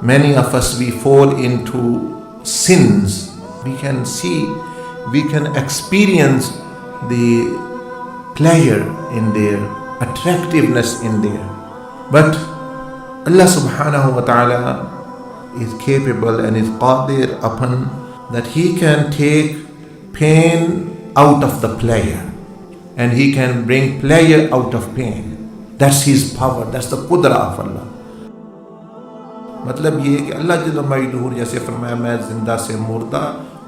many of us, we fall into sins. We can see, we can experience the pleasure in there, attractiveness in there. But Allah subhanahu wa ta'ala is capable and is qadir upon that He can take pain out of the pleasure, and He can bring pleasure out of pain. That's His power, that's the qudra of Allah. मतलब ये कि अल्लाह जल्ल मजदूर जैसे फरमाया मैं जिंदा से मुर्दा,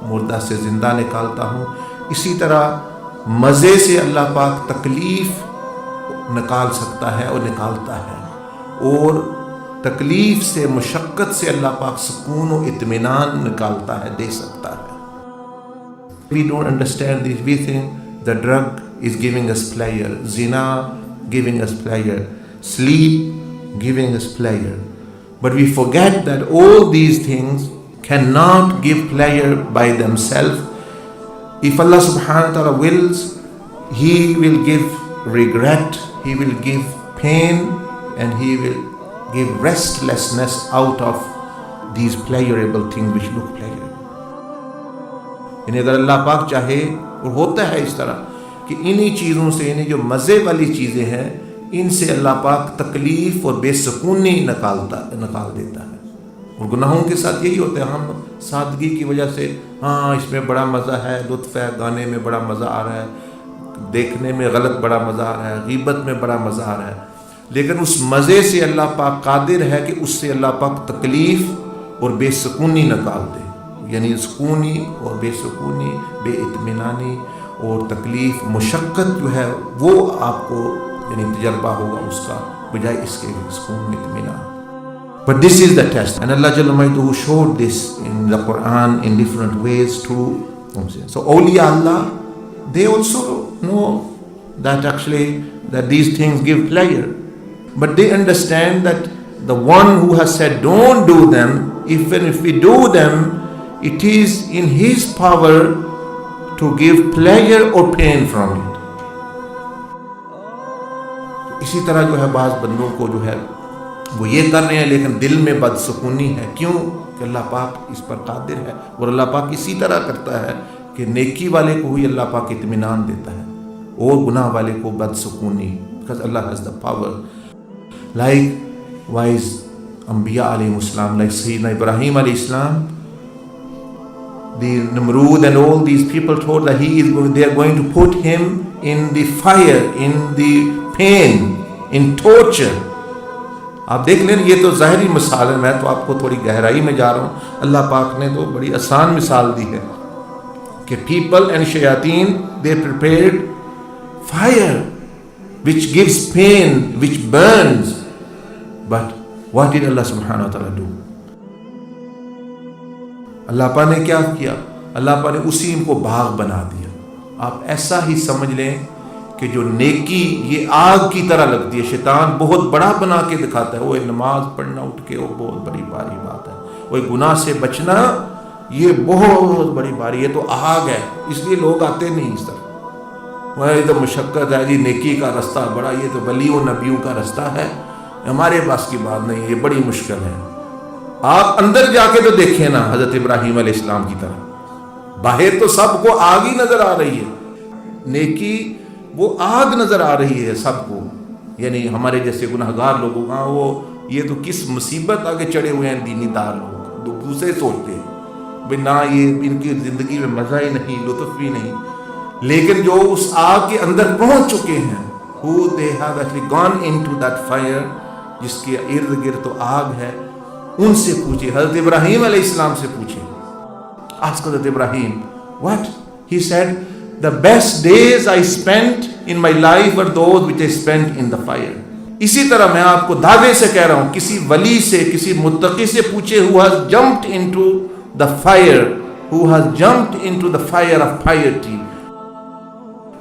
मुर्दा से जिंदा निकालता हूँ, इसी तरह मज़े से अल्लाह पाक तकलीफ़ निकाल सकता है और निकालता है, और तकलीफ़ से मुशक्क़त से अल्लाह पाक सुकून और इत्मीनान निकालता है, दे सकता है. We don't understand this. We think the drug is giving us pleasure, zina giving us pleasure, sleep giving us pleasure. But we forget that all these things cannot give pleasure by themselves. If Allah subhanahu wa ta'ala wills, He will give regret, He will give pain, and He will give restlessness out of these pleasurable things which look pleasurable. यानी अगर अल्लाह पाक चाहे, और होता है इस तरह कि इन्हीं चीज़ों से, इन्हीं जो मज़े वाली चीज़ें हैं, इनसे अल्लाह पाक तकलीफ़ और बेसुकूनी निकाल देता है. और गुनाहों के साथ यही होता है, हम सादगी की वजह से हाँ इसमें बड़ा मज़ा है, लुत्फ़ है, गाने में बड़ा मज़ा आ रहा है, देखने में गलत बड़ा मज़ा आ रहा है, गीबत में बड़ा मज़ा आ रहा है, लेकिन उस मज़े से अल्लाह पाक कादिर है कि उससे अल्लाह पाक तकलीफ़ और बेसुकूनी निकाल दे. यानी सुकूनी और बेसुकूनी, बेइत्मीनानी और तकलीफ़, मुशक्क़त जो है वो आपको यानी तजर्बा होगा उसका, बजाय इसके सुकून इत्मीनान. But this is the test, and Allah Jalla Majduhu showed this in the Quran in different ways too. So awliya Allah, they also know that actually that these things give pleasure, but they understand that the one who has said don't do them, even if we do them, it is in His power to give pleasure or pain from it. इसी तरह जो है बाज़ बंदों को जो है वो ये कर रहे हैं, लेकिन दिल में बदसुकूनी है. क्यों? कि अल्लाह पाक इस पर कादिर है, और अल्लाह पाक इसी तरह करता है कि नेकी वाले को ही अल्लाह पाक इत्मीनान देता है और गुनाह वाले को बदसुकूनी. Because Allah has the power. Likewise अंबिया अलैहिस्सलाम, लाइक सैयदना इब्राहीम अलैहिस्सलाम, the Namrud and all these people thought that they are going to put him in the fire, in the pain, in torture. आप देख लें, ये तो ज़ाहिरी मिसाल है, मैं तो आपको थोड़ी गहराई में जा रहा हूँ. अल्लाह पाक ने तो बड़ी आसान मिसाल दी है कि people and shayateen, they prepared fire which gives pain, which burns. But what did Allah subhanahu wa ta'ala do? अल्लाह पाक ने क्या किया? अल्लाह पाक ने उसी इनको भाग बना दिया. आप ऐसा ही समझ लें कि जो नेकी ये आग की तरह लगती है, शैतान बहुत बड़ा बना के दिखाता है. वो नमाज पढ़ना उठ के वो बहुत बड़ी भारी बात है, वो गुनाह से बचना ये बहुत बड़ी भारी, ये तो आग है, इसलिए लोग आते नहीं इस तरफ. वह तो मुशक्कत है जी, नेकी का रास्ता बड़ा, ये तो वलियों नबियों का रास्ता है, हमारे पास की बात नहीं, ये बड़ी मुश्किल है. आप अंदर जाके तो देखें ना, हजरत इब्राहीम अलैहिस्सलाम की तरह. बाहर तो सबको आग ही नजर आ रही है, नेकी वो आग नजर आ रही है सबको. यानी हमारे जैसे गुनहगार लोगों का वो ये तो किस मुसीबत आगे चढ़े हुए हैं दीनीदार लोग, दूसरे सोचते हैं भाई ना ये इनकी जिंदगी में मजा ही नहीं, लुत्फ भी नहीं. लेकिन जो उस आग के अंदर पहुंच चुके हैं, who they have actually gone into that fire, जिसके इर्द गिर्द तो आग है, उनसे पूछिए. हजरत इब्राहीम अलैहिस्सलाम से पूछिए. Ask Hazrat Ibrahim, what? He said, the best days I spent in my life were those which I spent in the fire. इसी तरह मैं आपको दावे से कह रहा हूं, किसी वली से, किसी मुत्तकी से पूछे, who has jumped into the fire, who has jumped into the fire of piety,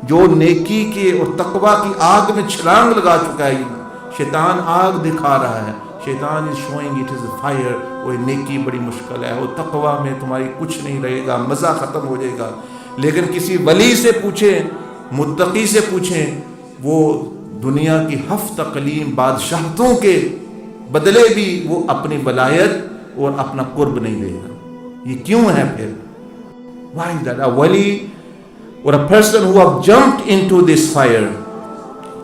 जो नेकी के और तकवा की आग में छलांग लगा चुका है. शैतान आग दिखा रहा है, शैतान is showing it is a fire. वो नेकी बड़ी मुश्किल है, वो तकवा में तुम्हारी कुछ नहीं रहेगा, मज़ा ख़त्म हो जाएगा. लेकिन किसी वली से पूछें, मुत्तकी से पूछें, वो दुनिया की हफ्त तकलीम बादशाहतों के बदले भी वो अपनी वलायत और अपना कुर्ब नहीं देगा। ये क्यों है फिर? Why is that? A wali or a person who have jumped into this fire,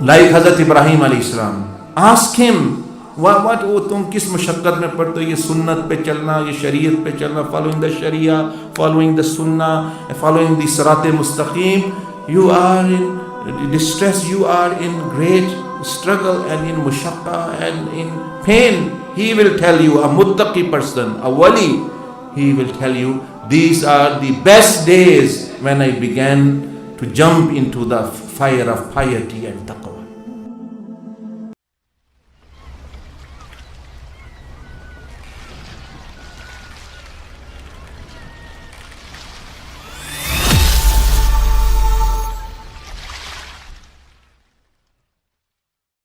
like Hazrat Ibrahim alayhi salam, ask him, what वो तुम किस मुशक्क़त में पड़ते हो? ये सुन्नत पे चलना, ये शरीयत पे चलना, following the sharia, following the sunnah, following the sirat mustaqim, you are in distress, you are in great struggle and in mushaqqa and in pain. He will tell you, a muttaqi person, a wali, he will tell you, these are the best days when I began to jump into the fire of piety and taqwa.